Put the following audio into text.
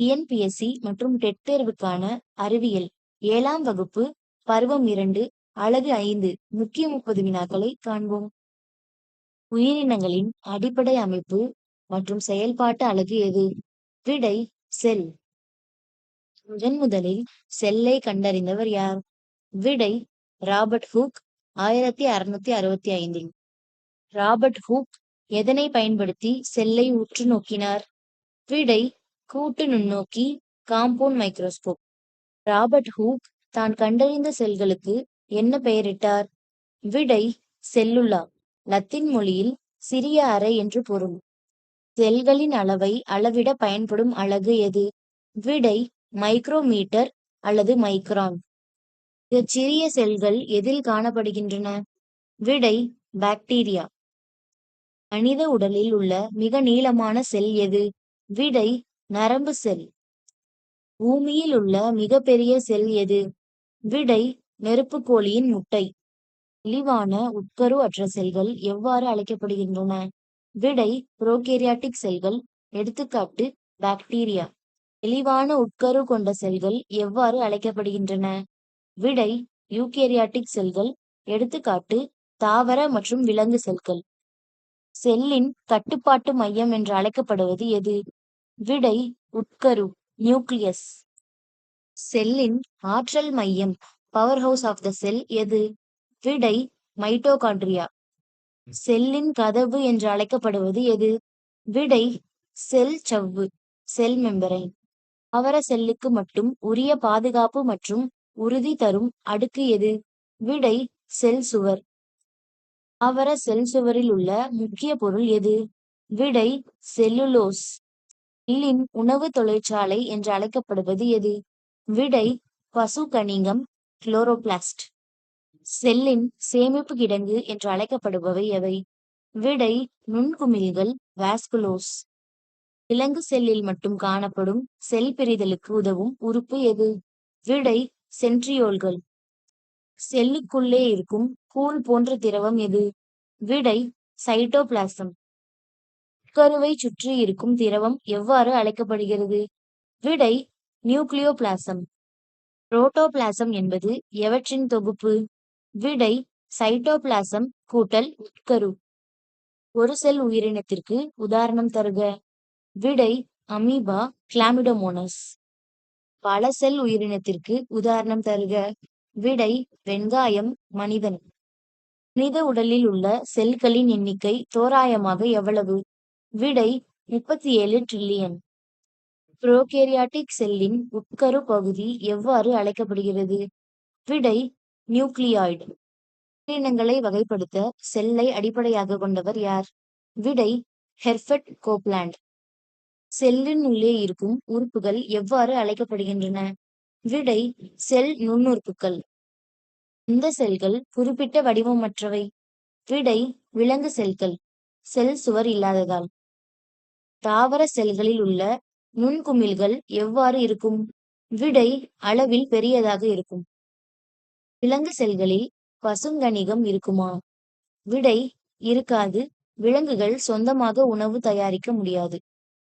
TNPSC மற்றும் dead தேர்வுக்கான அறிவியல் 7ஆம் வகுப்பு பருவம் 2 அலகு 5 முக்கிய 30 வினாக்களை காண்போம். உயிரினங்களின் அடிப்படை அமைப்பு மற்றும் செயல்பாட்டு அலகு எது? விடை செல். முதலில் செல்லை கண்டறிந்தவர் யார்? விடை ராபர்ட் ஹூக் 1665. ராபர்ட் ஹூக் எதனை பயன்படுத்தி செல்லை உற்று நோக்கினார்? விடை கூட்டு நுண்ணோக்கி காம்பவுண்ட் மைக்ரோஸ்கோப். ராபர்ட் ஹூக் தான் கண்டறிந்த செல்களுக்கு என்ன பெயரிட்டார்? விடை செல்லுலா. லத்தீன் மொழியில் சிறிய அறை என்று பொருள். செல்களின் அளவை அளவிட பயன்படும் அலகு எது? விடை மைக்ரோமீட்டர் அல்லது மைக்ரான். சிறிய செல்கள் எதில் காணப்படுகின்றன? விடை பாக்டீரியா. மனித உடலில் உள்ள மிக நீளமான செல் எது? விடை நரம்பு செல். பூமியில் உள்ள மிகப்பெரிய செல் எது? விடை நெருப்புக்கோழியின் முட்டை. தெளிவான உட்கரு அற்ற செல்கள் எவ்வாறு அழைக்கப்படுகின்றன? விடை புரோகேரியாட்டிக் செல்கள். எடுத்துக்காட்டு பாக்டீரியா. தெளிவான உட்கரு கொண்ட செல்கள் எவ்வாறு அழைக்கப்படுகின்றன? விடை யூகேரியாட்டிக் செல்கள். எடுத்துக்காட்டு தாவர மற்றும் விலங்கு செல்கள். செல்லின் கட்டுப்பாட்டு மையம் என்று அழைக்கப்படுவது எது? விடை உட்கரு நியூக்ளியஸ். செல்லின் ஆற்றல் மையம் பவர் ஹவுஸ் ஆஃப் த செல் எது? விடை மைட்டோகாண்ட்ரியா. செல்லின் கதவு என்று அழைக்கப்படுவது எது? விடை செல் சவ்வு செல் மெம்பரைன். தாவர செல்லுக்கு மட்டும் உரிய பாதுகாப்பு மற்றும் உறுதி தரும் அடுக்கு எது? விடை செல் சுவர். தாவர செல் சுவரில் உள்ள முக்கிய பொருள் எது? விடை செல்லுலோஸ். செல்லின் உணவு தொழிற்சாலை என்று அழைக்கப்படுவது எது? விடை பசு கணிகம் குளோரோபிளாஸ்ட். செல்லின் சேமிப்பு கிடங்கு என்று அழைக்கப்படுபவை எவை? விடை நுண்குமிழ்கள் வாஸ்குலோஸ். விலங்கு செல்லில் மட்டும் காணப்படும் செல் பிரிதலுக்கு உதவும் உறுப்பு எது? விடை சென்ட்ரியோல்கள். செல்லுக்குள்ளே இருக்கும் கூழ் போன்ற திரவம் எது? விடை சைட்டோபிளாசம். உட்கருவை சுற்றி இருக்கும் திரவம் எவ்வாறு அழைக்கப்படுகிறது? விடை நியூக்ளியோபிளாசம். புரோட்டோபிளாசம் என்பது எவற்றின் தொகுப்பு? விடை சைட்டோபிளாசம் கூட்டல் உட்கரு. ஒரு செல் உயிரினத்திற்கு உதாரணம் தருக. விடை அமீபா கிளாமிடோமோனஸ். பல செல் உயிரினத்திற்கு உதாரணம் தருக. விடை வெங்காயம் மனிதன். மனித உடலில் உள்ள செல்களின் எண்ணிக்கை தோராயமாக எவ்வளவு? விடை 37 டிரில்லியன். புரோகேரியாட்டிக் செல்லின் உட்கரு பகுதி எவ்வாறு அழைக்கப்படுகிறது? விடை நியூக்ளியாய்டு. உயிரினங்களை வகைப்படுத்த செல்லை அடிப்படையாக கொண்டவர் யார்? விடை ஹெர்பர்ட் கோப்லாண்ட். செல்லின் உள்ளே இருக்கும் உறுப்புகள் எவ்வாறு அழைக்கப்படுகின்றன? விடை செல் நுண்ணுறுப்புகள். இந்த செல்கள் குறிப்பிட்ட வடிவமற்றவை. விடை விலங்கு செல்கள். செல் சுவர் இல்லாததால். தாவர செல்களில் உள்ள நுண்குமிழ்கள் எவ்வாறு இருக்கும்? விடை அளவில் பெரியதாக இருக்கும். விலங்கு செல்களில் பசுங்கணிகம் இருக்குமா? விடை இருக்காது. விலங்குகள் சொந்தமாக உணவு தயாரிக்க முடியாது.